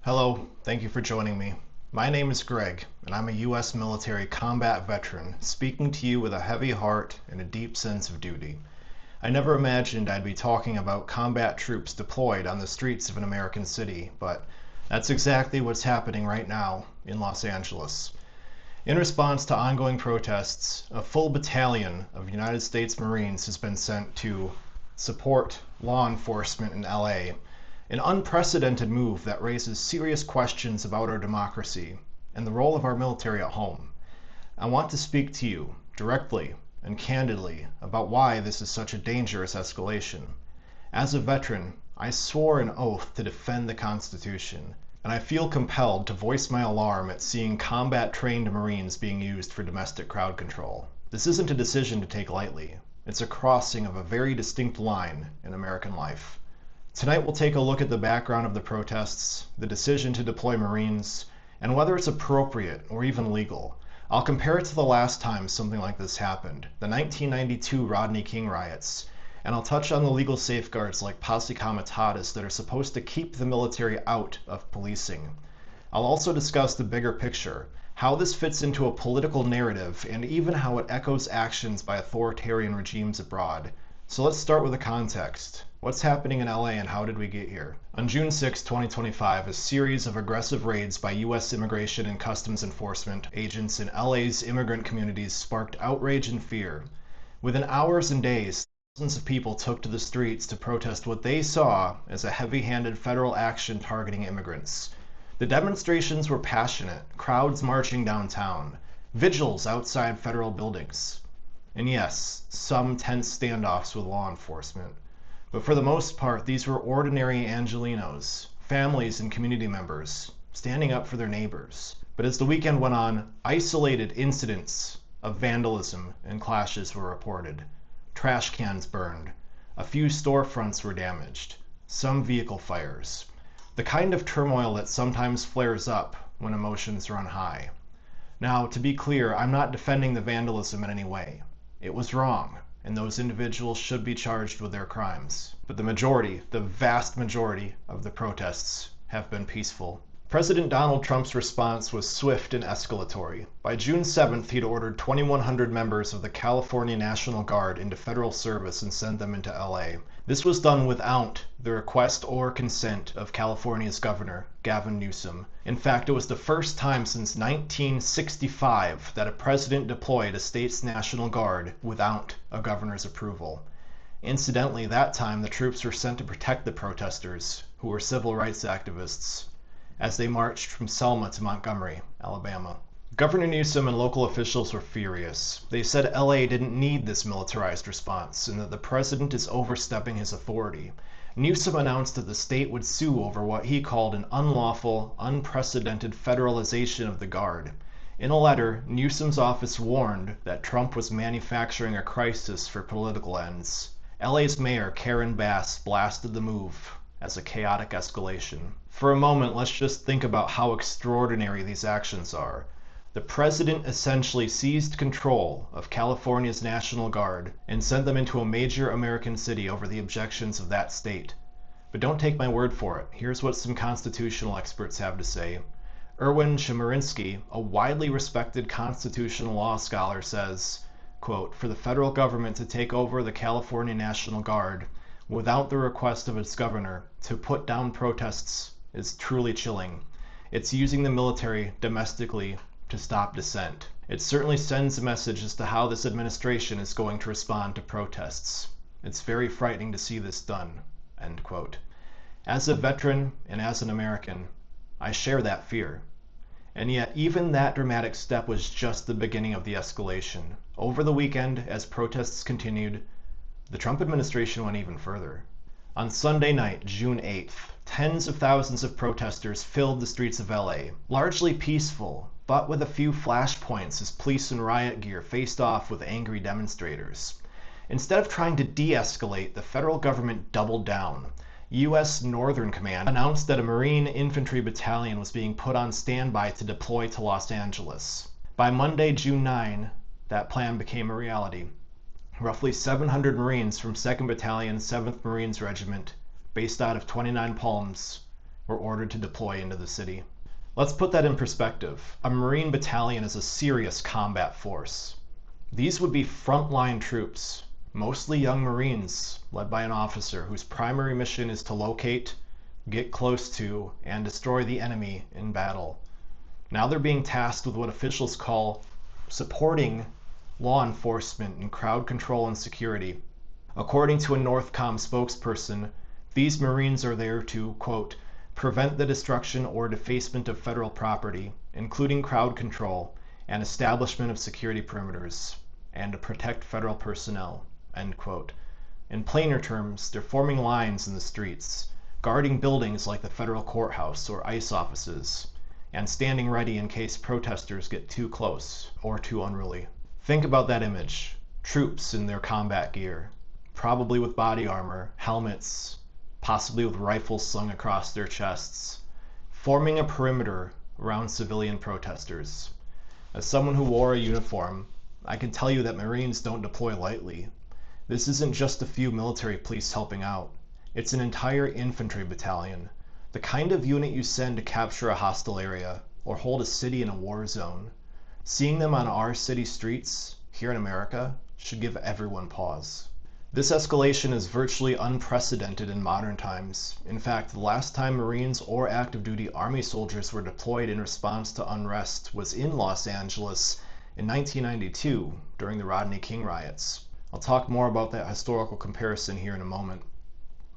Hello, thank you for joining me. My name is Greg, and I'm a U.S. military combat veteran speaking to you with a heavy heart and a deep sense of duty. I never imagined I'd be talking about combat troops deployed on the streets of an American city, but that's exactly what's happening right now in Los Angeles. In response to ongoing protests, a full battalion of United States Marines has been sent to support law enforcement in LA, an unprecedented move that raises serious questions about our democracy and the role of our military at home. I want to speak to you directly and candidly about why this is such a dangerous escalation. As a veteran, I swore an oath to defend the Constitution, and I feel compelled to voice my alarm at seeing combat-trained Marines being used for domestic crowd control. This isn't a decision to take lightly. It's a crossing of a very distinct line in American life. Tonight we'll take a look at the background of the protests, the decision to deploy Marines, and whether it's appropriate or even legal. I'll compare it to the last time something like this happened, the 1992 Rodney King riots, and I'll touch on the legal safeguards like posse comitatus that are supposed to keep the military out of policing. I'll also discuss the bigger picture, how this fits into a political narrative, and even how it echoes actions by authoritarian regimes abroad. So let's start with the context. What's happening in LA and how did we get here? On June 6, 2025, a series of aggressive raids by U.S. Immigration and Customs Enforcement agents in LA's immigrant communities sparked outrage and fear. Within hours and days, thousands of people took to the streets to protest what they saw as a heavy-handed federal action targeting immigrants. The demonstrations were passionate, crowds marching downtown, vigils outside federal buildings, and yes, some tense standoffs with law enforcement. But for the most part, these were ordinary Angelenos, families and community members, standing up for their neighbors. But as the weekend went on, isolated incidents of vandalism and clashes were reported. Trash cans burned, a few storefronts were damaged, some vehicle fires. The kind of turmoil that sometimes flares up when emotions run high. Now, to be clear, I'm not defending the vandalism in any way. It was wrong, and those individuals should be charged with their crimes. But the majority, the vast majority of the protests have been peaceful. President Donald Trump's response was swift and escalatory. By June 7th, he'd ordered 2,100 members of the California National Guard into federal service and sent them into LA. This was done without the request or consent of California's governor, Gavin Newsom. In fact, it was the first time since 1965 that a president deployed a state's National Guard without a governor's approval. Incidentally, that time the troops were sent to protect the protesters, who were civil rights activists, as they marched from Selma to Montgomery, Alabama. Governor Newsom and local officials were furious. They said LA didn't need this militarized response and that the president is overstepping his authority. Newsom announced that the state would sue over what he called an unlawful, unprecedented federalization of the Guard. In a letter, Newsom's office warned that Trump was manufacturing a crisis for political ends. LA's mayor, Karen Bass, blasted the move as a chaotic escalation. For a moment, let's just think about how extraordinary these actions are. The president essentially seized control of California's National Guard and sent them into a major American city over the objections of that state. But don't take my word for it. Here's what some constitutional experts have to say. Erwin Chemerinsky, a widely respected constitutional law scholar, says, quote, "For the federal government to take over the California National Guard without the request of its governor to put down protests is truly chilling. It's using the military domestically to stop dissent. It certainly sends a message as to how this administration is going to respond to protests. It's very frightening to see this done." End quote. As a veteran and as an American, I share that fear. And yet, even that dramatic step was just the beginning of the escalation. Over the weekend, as protests continued, the Trump administration went even further. On Sunday night, June 8th, tens of thousands of protesters filled the streets of LA, largely peaceful, but with a few flashpoints as police and riot gear faced off with angry demonstrators. Instead of trying to de-escalate, the federal government doubled down. U.S. Northern Command announced that a Marine infantry battalion was being put on standby to deploy to Los Angeles. By Monday, June 9, that plan became a reality. Roughly 700 Marines from 2nd Battalion, 7th Marines Regiment, based out of 29 Palms, or ordered to deploy into the city. Let's put that in perspective. A Marine battalion is a serious combat force. These would be frontline troops, mostly young Marines led by an officer whose primary mission is to locate, get close to, and destroy the enemy in battle. Now they're being tasked with what officials call supporting law enforcement in crowd control and security. According to a Northcom spokesperson, these Marines are there to, quote, prevent the destruction or defacement of federal property, including crowd control and establishment of security perimeters, and to protect federal personnel, end quote. In plainer terms, they're forming lines in the streets, guarding buildings like the federal courthouse or ICE offices, and standing ready in case protesters get too close or too unruly. Think about that image. Troops in their combat gear, probably with body armor, helmets, possibly with rifles slung across their chests, forming a perimeter around civilian protesters. As someone who wore a uniform, I can tell you that Marines don't deploy lightly. This isn't just a few military police helping out. It's an entire infantry battalion, the kind of unit you send to capture a hostile area or hold a city in a war zone. Seeing them on our city streets here in America should give everyone pause. This escalation is virtually unprecedented in modern times. In fact, the last time Marines or active duty Army soldiers were deployed in response to unrest was in Los Angeles in 1992 during the Rodney King riots. I'll talk more about that historical comparison here in a moment.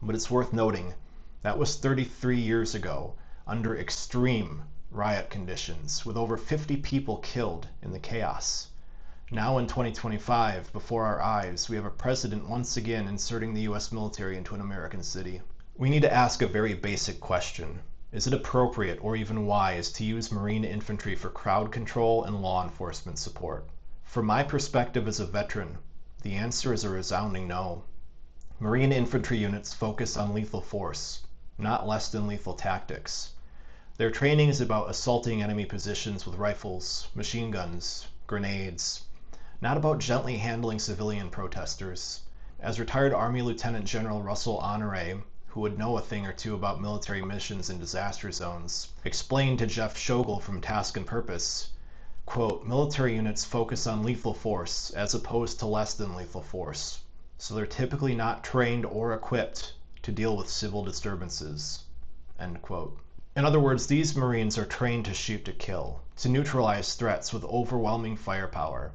But it's worth noting that was 33 years ago under extreme riot conditions with over 50 people killed in the chaos. Now in 2025, before our eyes, we have a president once again inserting the US military into an American city. We need to ask a very basic question. Is it appropriate or even wise to use Marine infantry for crowd control and law enforcement support? From my perspective as a veteran, the answer is a resounding no. Marine infantry units focus on lethal force, not less than lethal tactics. Their training is about assaulting enemy positions with rifles, machine guns, grenades, not about gently handling civilian protesters. As retired Army Lieutenant General Russell Honore, who would know a thing or two about military missions in disaster zones, explained to Jeff Schogel from Task and Purpose, quote, military units focus on lethal force as opposed to less than lethal force, so they're typically not trained or equipped to deal with civil disturbances, end quote. In other words, these Marines are trained to shoot to kill, to neutralize threats with overwhelming firepower.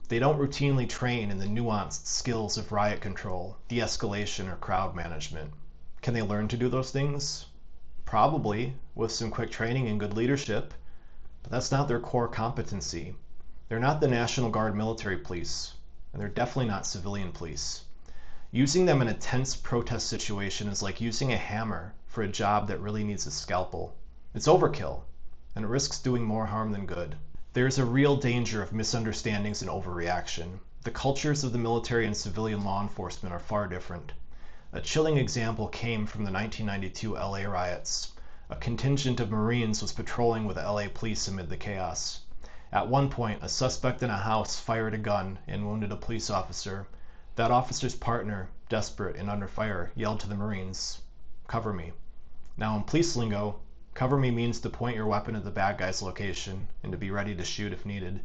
They don't routinely train in the nuanced skills of riot control, de-escalation, or crowd management. Can they learn to do those things? Probably, with some quick training and good leadership, but that's not their core competency. They're not the National Guard military police, and they're definitely not civilian police. Using them in a tense protest situation is like using a hammer for a job that really needs a scalpel. It's overkill, and it risks doing more harm than good. There is a real danger of misunderstandings and overreaction. The cultures of the military and civilian law enforcement are far different. A chilling example came from the 1992 LA riots. A contingent of Marines was patrolling with LA police amid the chaos. At one point, a suspect in a house fired a gun and wounded a police officer. That officer's partner, desperate and under fire, yelled to the Marines, "Cover me." Now in police lingo, cover me means to point your weapon at the bad guy's location and to be ready to shoot if needed.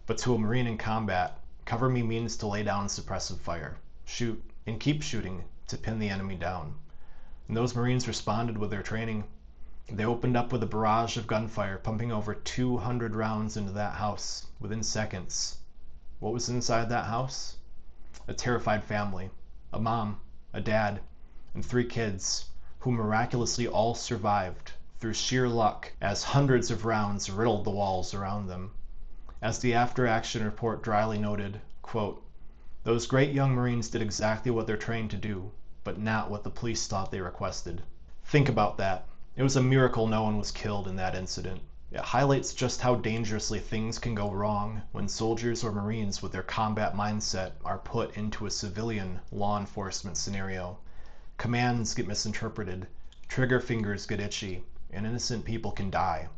But to a Marine in combat, cover me means to lay down suppressive fire, shoot, and keep shooting to pin the enemy down. And those Marines responded with their training. They opened up with a barrage of gunfire, pumping over 200 rounds into that house within seconds. What was inside that house? A terrified family, a mom, a dad, and 3 kids, who miraculously all survived through sheer luck as hundreds of rounds riddled the walls around them. As the after-action report dryly noted, quote, "Those great young Marines did exactly what they're trained to do, but not what the police thought they requested." Think about that. It was a miracle no one was killed in that incident. It highlights just how dangerously things can go wrong when soldiers or Marines with their combat mindset are put into a civilian law enforcement scenario. Commands get misinterpreted, trigger fingers get itchy, and innocent people can die.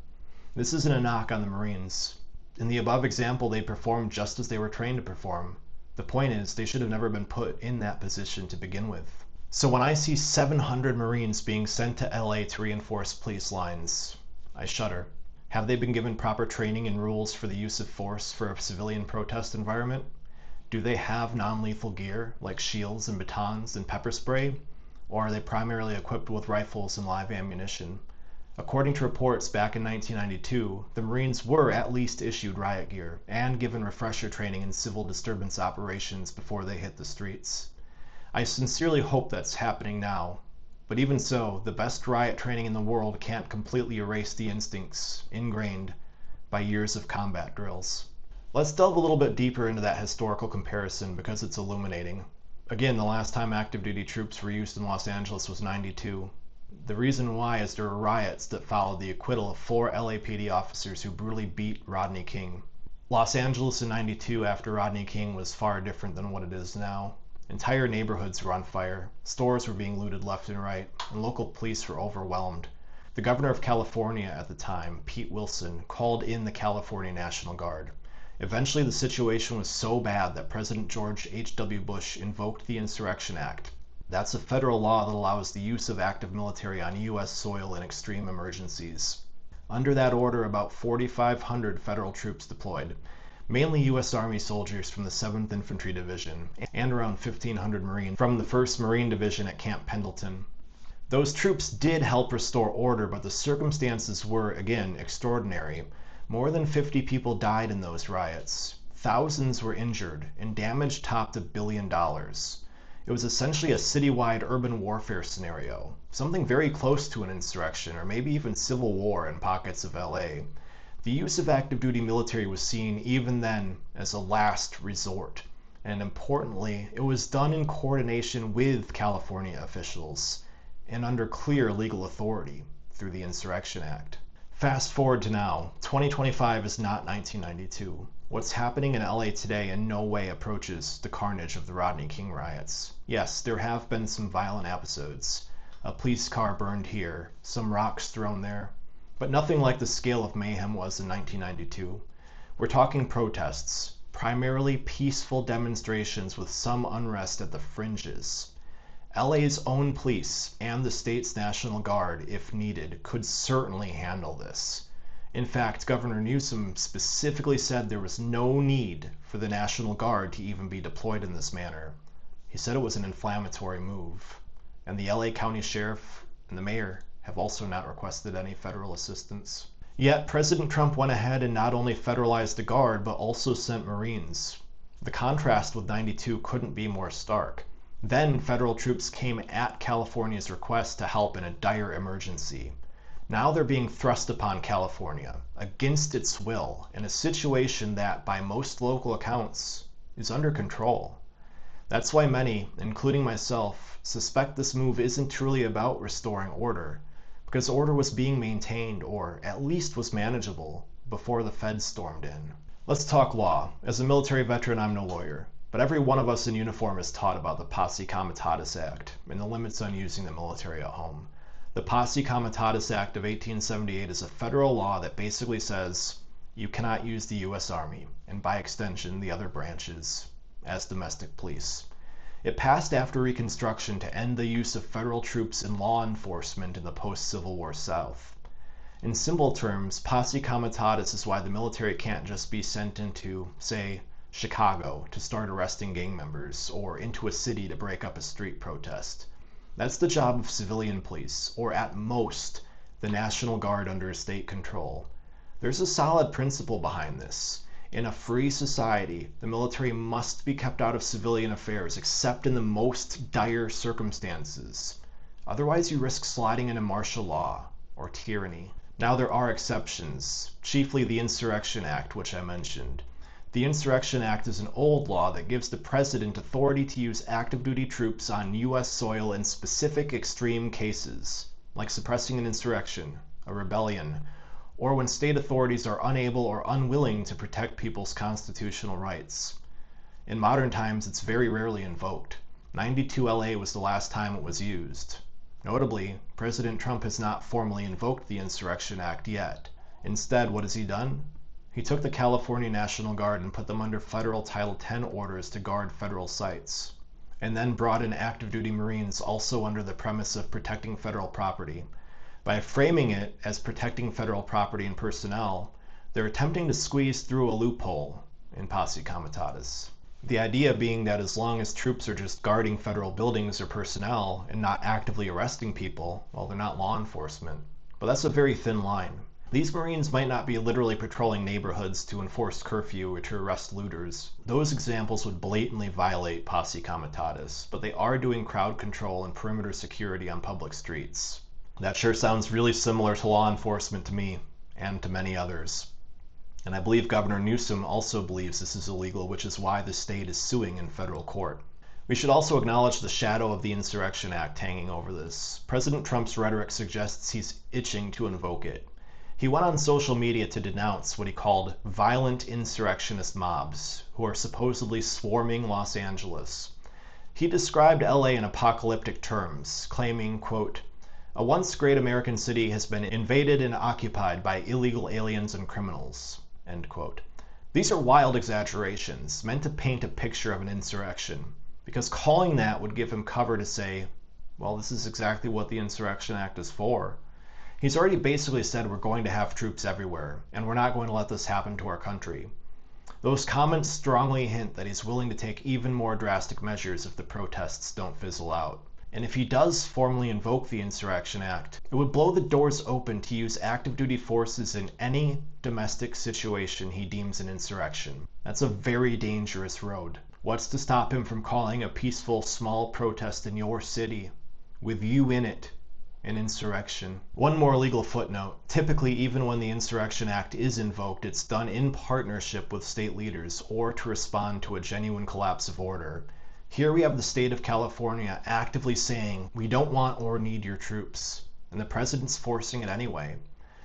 This isn't a knock on the Marines. In the above example, they performed just as they were trained to perform. The point is, they should have never been put in that position to begin with. So when I see 700 Marines being sent to LA to reinforce police lines, I shudder. Have they been given proper training and rules for the use of force for a civilian protest environment? Do they have non-lethal gear like shields and batons and pepper spray? Or are they primarily equipped with rifles and live ammunition? According to reports back in 1992, the Marines were at least issued riot gear and given refresher training in civil disturbance operations before they hit the streets. I sincerely hope that's happening now, but even so, the best riot training in the world can't completely erase the instincts ingrained by years of combat drills. Let's delve a little bit deeper into that historical comparison because it's illuminating. Again, the last time active duty troops were used in Los Angeles was '92. The reason why is there were riots that followed the acquittal of 4 LAPD officers who brutally beat Rodney King. Los Angeles in '92 after Rodney King was far different than what it is now. Entire neighborhoods were on fire, stores were being looted left and right, and local police were overwhelmed. The governor of California at the time, Pete Wilson, called in the California National Guard. Eventually, the situation was so bad that President George H.W. Bush invoked the Insurrection Act. That's a federal law that allows the use of active military on U.S. soil in extreme emergencies. Under that order, about 4,500 federal troops deployed, mainly U.S. Army soldiers from the 7th Infantry Division, and around 1,500 Marines from the 1st Marine Division at Camp Pendleton. Those troops did help restore order, but the circumstances were, again, extraordinary. More than 50 people died in those riots. Thousands were injured, and damage topped $1 billion. It was essentially a citywide urban warfare scenario, something very close to an insurrection, or maybe even civil war in pockets of LA. The use of active duty military was seen even then as a last resort, and importantly, it was done in coordination with California officials and under clear legal authority through the Insurrection Act. Fast forward to now, 2025 is not 1992. What's happening in LA today in no way approaches the carnage of the Rodney King riots. Yes, there have been some violent episodes. A police car burned here, some rocks thrown there, but nothing like the scale of mayhem was in 1992. We're talking protests, primarily peaceful demonstrations with some unrest at the fringes. LA's own police and the state's National Guard, if needed, could certainly handle this. In fact, Governor Newsom specifically said there was no need for the National Guard to even be deployed in this manner. He said it was an inflammatory move, and the LA County Sheriff and the Mayor have also not requested any federal assistance. Yet President Trump went ahead and not only federalized the Guard, but also sent Marines. The contrast with '92 couldn't be more stark. Then federal troops came at California's request to help in a dire emergency. Now they're being thrust upon California, against its will, in a situation that, by most local accounts, is under control. That's why many, including myself, suspect this move isn't truly about restoring order, because order was being maintained, or at least was manageable, before the feds stormed in. Let's talk law. As a military veteran, I'm no lawyer, but every one of us in uniform is taught about the Posse Comitatus Act and the limits on using the military at home. The Posse Comitatus Act of 1878 is a federal law that basically says you cannot use the U.S. Army, and by extension the other branches, as domestic police. It passed after Reconstruction to end the use of federal troops in law enforcement in the post-Civil War South. In simple terms, Posse Comitatus is why the military can't just be sent into, say, Chicago to start arresting gang members, or into a city to break up a street protest. That's the job of civilian police, or at most, the National Guard under state control. There's a solid principle behind this. In a free society, the military must be kept out of civilian affairs except in the most dire circumstances. Otherwise, you risk sliding into martial law or tyranny. Now, there are exceptions, chiefly the Insurrection Act, which I mentioned. The Insurrection Act is an old law that gives the president authority to use active duty troops on U.S. soil in specific extreme cases, like suppressing an insurrection, a rebellion, or when state authorities are unable or unwilling to protect people's constitutional rights. In modern times, it's very rarely invoked. '92 LA was the last time it was used. Notably, President Trump has not formally invoked the Insurrection Act yet. Instead, what has he done? He took the California National Guard and put them under federal Title X orders to guard federal sites. and then brought in active duty Marines also under the premise of protecting federal property. By framing it as protecting federal property and personnel, they're attempting to squeeze through a loophole in posse comitatus. The idea being that as long as troops are just guarding federal buildings or personnel and not actively arresting people, well, they're not law enforcement. But that's a very thin line. These Marines might not be literally patrolling neighborhoods to enforce curfew or to arrest looters. Those examples would blatantly violate posse comitatus, but they are doing crowd control and perimeter security on public streets. That sure sounds really similar to law enforcement to me, and to many others. And I believe Governor Newsom also believes this is illegal, which is why the state is suing in federal court. We should also acknowledge the shadow of the Insurrection Act hanging over this. President Trump's rhetoric suggests he's itching to invoke it. He went on social media to denounce what he called violent insurrectionist mobs, who are supposedly swarming Los Angeles. He described LA in apocalyptic terms, claiming, quote, "A once great American city has been invaded and occupied by illegal aliens and criminals." End quote. These are wild exaggerations meant to paint a picture of an insurrection, because calling that would give him cover to say, well, this is exactly what the Insurrection Act is for. He's already basically said we're going to have troops everywhere, and we're not going to let this happen to our country. Those comments strongly hint that he's willing to take even more drastic measures if the protests don't fizzle out. And if he does formally invoke the Insurrection Act, it would blow the doors open to use active duty forces in any domestic situation he deems an insurrection. That's a very dangerous road. What's to stop him from calling a peaceful, small protest in your city, with you in it, an insurrection? One more legal footnote. Typically, even when the Insurrection Act is invoked, it's done in partnership with state leaders or to respond to a genuine collapse of order. Here we have the state of California actively saying, we don't want or need your troops, and the president's forcing it anyway.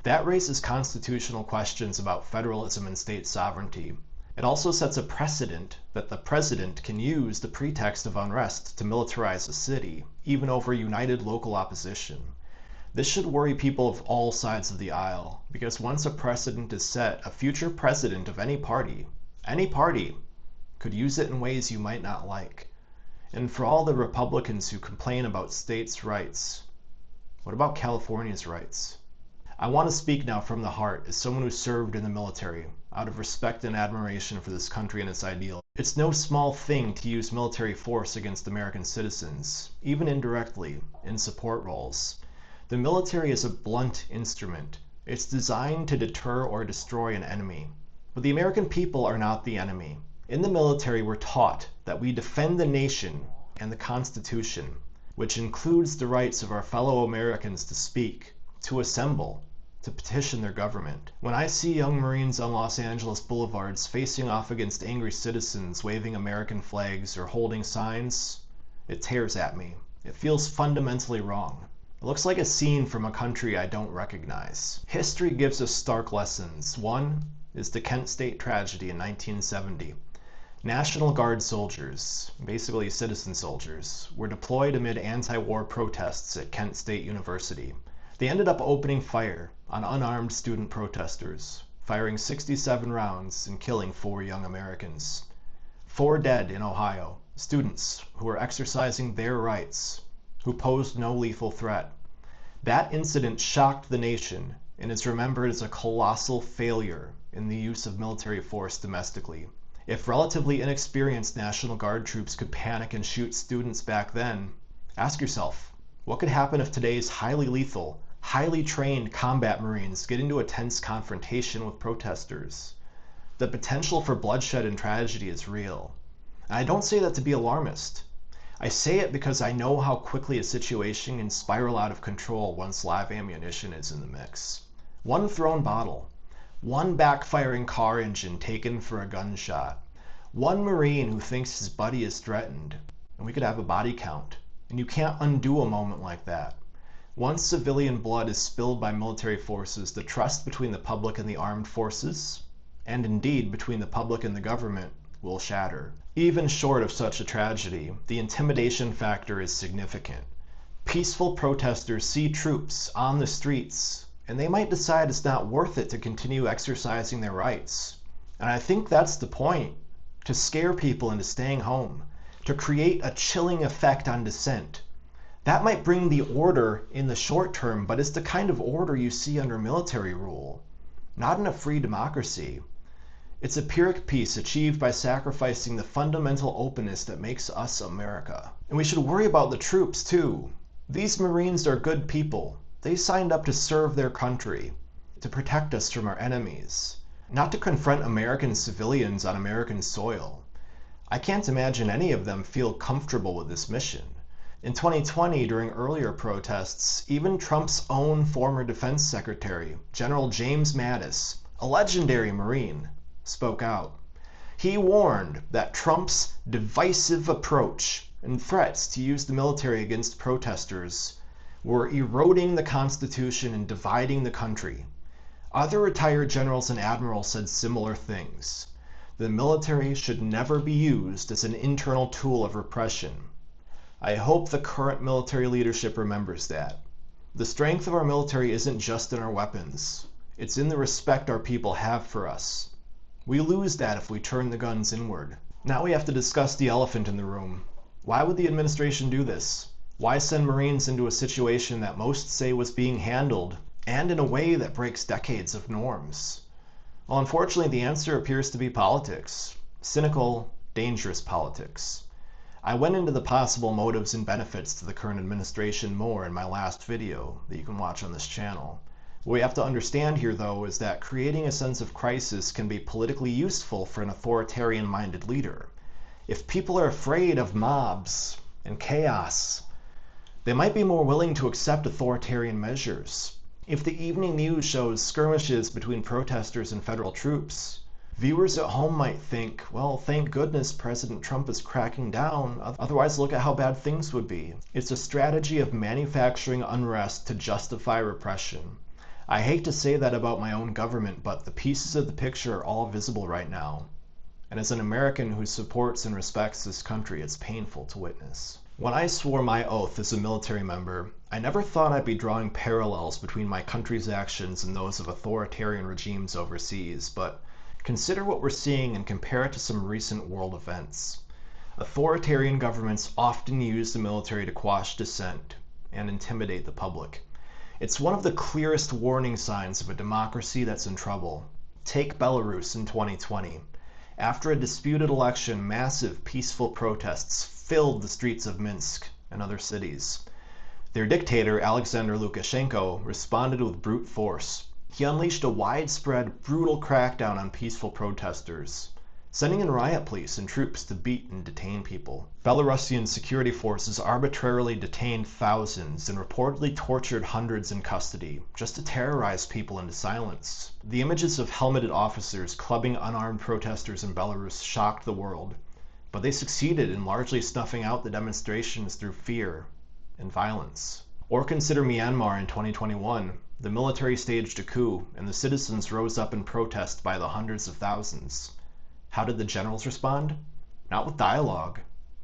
That raises constitutional questions about federalism and state sovereignty. It also sets a precedent that the president can use the pretext of unrest to militarize a city, even over united local opposition. This should worry people of all sides of the aisle, because once a precedent is set, a future president of any party, could use it in ways you might not like. And for all the Republicans who complain about states' rights, what about California's rights? I want to speak now from the heart as someone who served in the military, out of respect and admiration for this country and its ideals. It's no small thing to use military force against American citizens, even indirectly, in support roles. The military is a blunt instrument. It's designed to deter or destroy an enemy. But the American people are not the enemy. In the military, we're taught that we defend the nation and the Constitution, which includes the rights of our fellow Americans to speak, to assemble, to petition their government. When I see young Marines on Los Angeles boulevards facing off against angry citizens waving American flags or holding signs, it tears at me. It feels fundamentally wrong. It looks like a scene from a country I don't recognize. History gives us stark lessons. One is the Kent State tragedy in 1970. National Guard soldiers, basically citizen soldiers, were deployed amid anti-war protests at Kent State University. They ended up opening fire on unarmed student protesters, firing 67 rounds and killing 4 young Americans. 4 dead in Ohio, students who were exercising their rights, who posed no lethal threat. That incident shocked the nation and is remembered as a colossal failure in the use of military force domestically. If relatively inexperienced National Guard troops could panic and shoot students back then, ask yourself, what could happen if today's highly lethal, highly trained combat Marines get into a tense confrontation with protesters? The potential for bloodshed and tragedy is real. And I don't say that to be alarmist. I say it because I know how quickly a situation can spiral out of control once live ammunition is in the mix. One thrown bottle, one backfiring car engine taken for a gunshot, one Marine who thinks his buddy is threatened, and we could have a body count. And you can't undo a moment like that. Once civilian blood is spilled by military forces, the trust between the public and the armed forces, and indeed between the public and the government, will shatter. Even short of such a tragedy, the intimidation factor is significant. Peaceful protesters see troops on the streets, and they might decide it's not worth it to continue exercising their rights. And I think that's the point, to scare people into staying home, to create a chilling effect on dissent. That might bring the order in the short term, but it's the kind of order you see under military rule, not in a free democracy. It's a Pyrrhic peace achieved by sacrificing the fundamental openness that makes us America. And we should worry about the troops too. These Marines are good people. They signed up to serve their country, to protect us from our enemies, not to confront American civilians on American soil. I can't imagine any of them feel comfortable with this mission. In 2020, during earlier protests, even Trump's own former defense secretary, General James Mattis, a legendary Marine, spoke out. He warned that Trump's divisive approach and threats to use the military against protesters were eroding the Constitution and dividing the country. Other retired generals and admirals said similar things. The military should never be used as an internal tool of repression. I hope the current military leadership remembers that. The strength of our military isn't just in our weapons. It's in the respect our people have for us. We lose that if we turn the guns inward. Now we have to discuss the elephant in the room. Why would the administration do this? Why send Marines into a situation that most say was being handled, and in a way that breaks decades of norms? Well, unfortunately, the answer appears to be politics. Cynical, dangerous politics. I went into the possible motives and benefits to the current administration more in my last video that you can watch on this channel. What we have to understand here, though, is that creating a sense of crisis can be politically useful for an authoritarian-minded leader. If people are afraid of mobs and chaos, they might be more willing to accept authoritarian measures. If the evening news shows skirmishes between protesters and federal troops, viewers at home might think, well, thank goodness President Trump is cracking down, otherwise look at how bad things would be. It's a strategy of manufacturing unrest to justify repression. I hate to say that about my own government, but the pieces of the picture are all visible right now. And as an American who supports and respects this country, it's painful to witness. When I swore my oath as a military member, I never thought I'd be drawing parallels between my country's actions and those of authoritarian regimes overseas, but consider what we're seeing and compare it to some recent world events. Authoritarian governments often use the military to quash dissent and intimidate the public. It's one of the clearest warning signs of a democracy that's in trouble. Take Belarus in 2020. After a disputed election, massive peaceful protests filled the streets of Minsk and other cities. Their dictator, Alexander Lukashenko, responded with brute force. He unleashed a widespread, brutal crackdown on peaceful protesters, sending in riot police and troops to beat and detain people. Belarusian security forces arbitrarily detained thousands and reportedly tortured hundreds in custody, just to terrorize people into silence. The images of helmeted officers clubbing unarmed protesters in Belarus shocked the world, but they succeeded in largely snuffing out the demonstrations through fear and violence. Or consider Myanmar in 2021. The military staged a coup, and the citizens rose up in protest by the hundreds of thousands. How did the generals respond? Not with dialogue,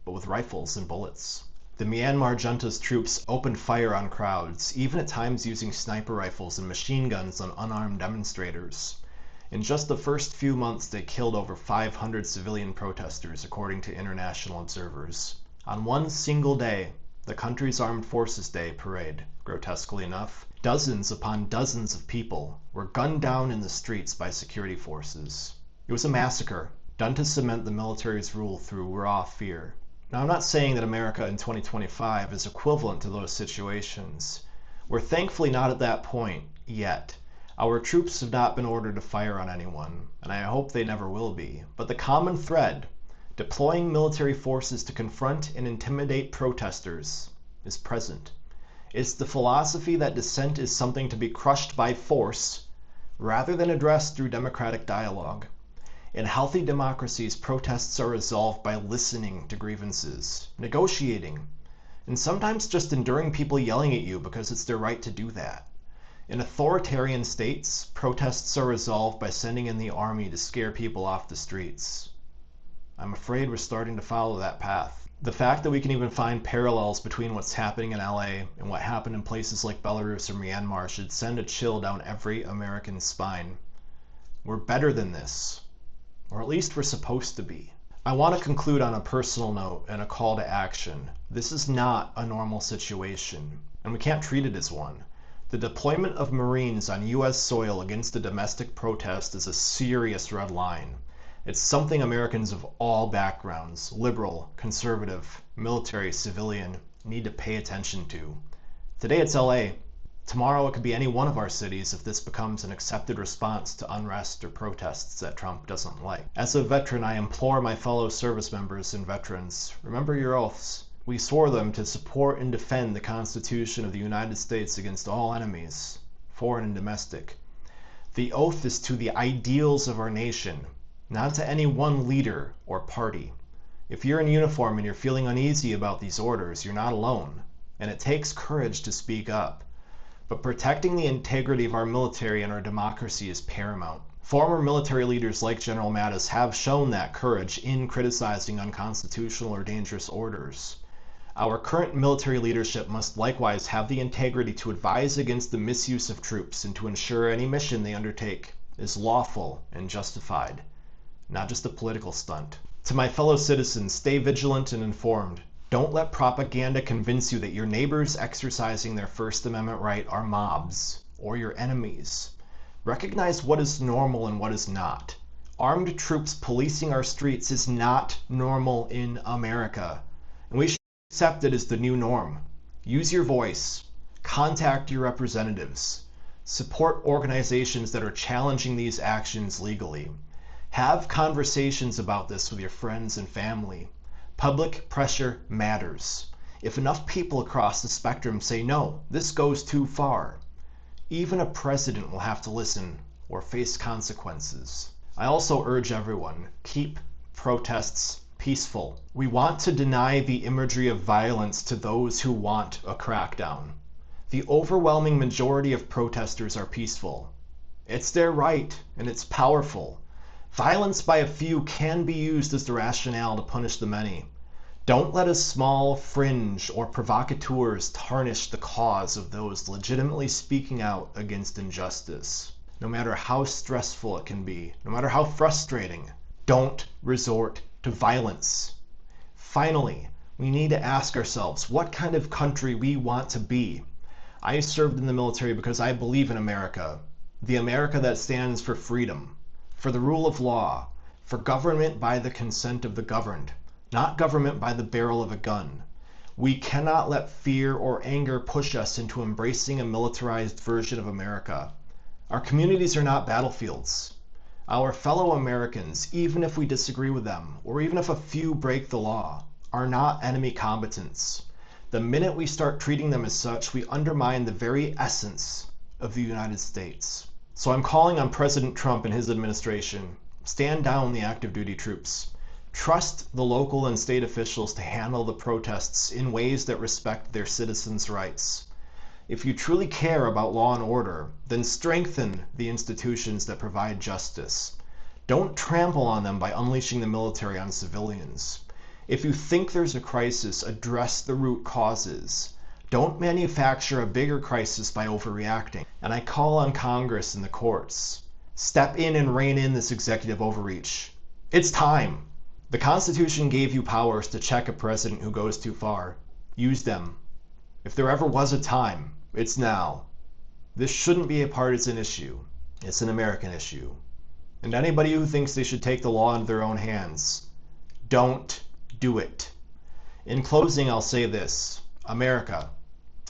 but with rifles and bullets. The Myanmar junta's troops opened fire on crowds, even at times using sniper rifles and machine guns on unarmed demonstrators. In just the first few months, they killed over 500 civilian protesters, according to international observers. On one single day, the country's Armed Forces Day parade, grotesquely enough, dozens upon dozens of people were gunned down in the streets by security forces. It was a massacre, done to cement the military's rule through raw fear. Now, I'm not saying that America in 2025 is equivalent to those situations. We're thankfully not at that point yet. Our troops have not been ordered to fire on anyone, and I hope they never will be. But the common thread, deploying military forces to confront and intimidate protesters, is present. It's the philosophy that dissent is something to be crushed by force, rather than addressed through democratic dialogue. In healthy democracies, protests are resolved by listening to grievances, negotiating, and sometimes just enduring people yelling at you because it's their right to do that. In authoritarian states, protests are resolved by sending in the army to scare people off the streets. I'm afraid we're starting to follow that path. The fact that we can even find parallels between what's happening in LA and what happened in places like Belarus or Myanmar should send a chill down every American's spine. We're better than this. Or at least we're supposed to be. I want to conclude on a personal note and a call to action. This is not a normal situation, and we can't treat it as one. The deployment of Marines on U.S. soil against a domestic protest is a serious red line. It's something Americans of all backgrounds, liberal, conservative, military, civilian, need to pay attention to. Today it's LA. Tomorrow it could be any one of our cities if this becomes an accepted response to unrest or protests that Trump doesn't like. As a veteran, I implore my fellow service members and veterans, remember your oaths. We swore them to support and defend the Constitution of the United States against all enemies, foreign and domestic. The oath is to the ideals of our nation, not to any one leader or party. If you're in uniform and you're feeling uneasy about these orders, you're not alone, and it takes courage to speak up. But protecting the integrity of our military and our democracy is paramount. Former military leaders like General Mattis have shown that courage in criticizing unconstitutional or dangerous orders. Our current military leadership must likewise have the integrity to advise against the misuse of troops and to ensure any mission they undertake is lawful and justified, not just a political stunt. To my fellow citizens, stay vigilant and informed. Don't let propaganda convince you that your neighbors exercising their First Amendment right are mobs or your enemies. Recognize what is normal and what is not. Armed troops policing our streets is not normal in America, and we should accept it as the new norm. Use your voice. Contact your representatives. Support organizations that are challenging these actions legally. Have conversations about this with your friends and family. Public pressure matters. If enough people across the spectrum say no, this goes too far, even a president will have to listen or face consequences. I also urge everyone, keep protests peaceful. We want to deny the imagery of violence to those who want a crackdown. The overwhelming majority of protesters are peaceful. It's their right, and it's powerful. Violence by a few can be used as the rationale to punish the many. Don't let a small fringe or provocateurs tarnish the cause of those legitimately speaking out against injustice. No matter how stressful it can be, no matter how frustrating, don't resort to violence. Finally, we need to ask ourselves what kind of country we want to be. I served in the military because I believe in America, the America that stands for freedom, for the rule of law, for government by the consent of the governed, not government by the barrel of a gun. We cannot let fear or anger push us into embracing a militarized version of America. Our communities are not battlefields. Our fellow Americans, even if we disagree with them, or even if a few break the law, are not enemy combatants. The minute we start treating them as such, we undermine the very essence of the United States. So I'm calling on President Trump and his administration, stand down the active duty troops. Trust the local and state officials to handle the protests in ways that respect their citizens' rights. If you truly care about law and order, then strengthen the institutions that provide justice. Don't trample on them by unleashing the military on civilians. If you think there's a crisis, address the root causes. Don't manufacture a bigger crisis by overreacting. And I call on Congress and the courts. Step in and rein in this executive overreach. It's time. The Constitution gave you powers to check a president who goes too far. Use them. If there ever was a time, it's now. This shouldn't be a partisan issue. It's an American issue. And anybody who thinks they should take the law into their own hands, don't do it. In closing, I'll say this. America,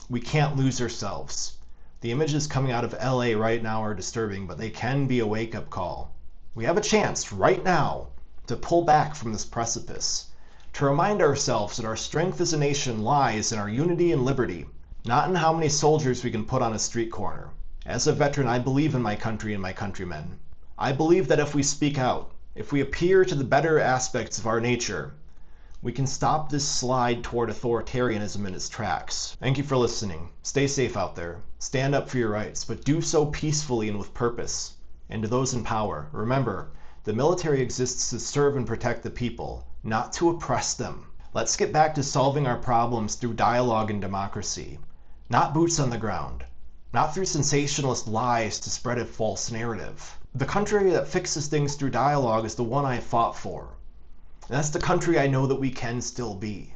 we can't lose ourselves. The images coming out of LA right now are disturbing, but they can be a wake-up call. We have a chance right now to pull back from this precipice, to remind ourselves that our strength as a nation lies in our unity and liberty, not in how many soldiers we can put on a street corner. As a veteran, I believe in my country and my countrymen. I believe that if we speak out, if we appear to the better aspects of our nature, we can stop this slide toward authoritarianism in its tracks. Thank you for listening. Stay safe out there. Stand up for your rights, but do so peacefully and with purpose. And to those in power, remember, the military exists to serve and protect the people, not to oppress them. Let's get back to solving our problems through dialogue and democracy, not boots on the ground, not through sensationalist lies to spread a false narrative. The country that fixes things through dialogue is the one I fought for. And that's the country I know that we can still be.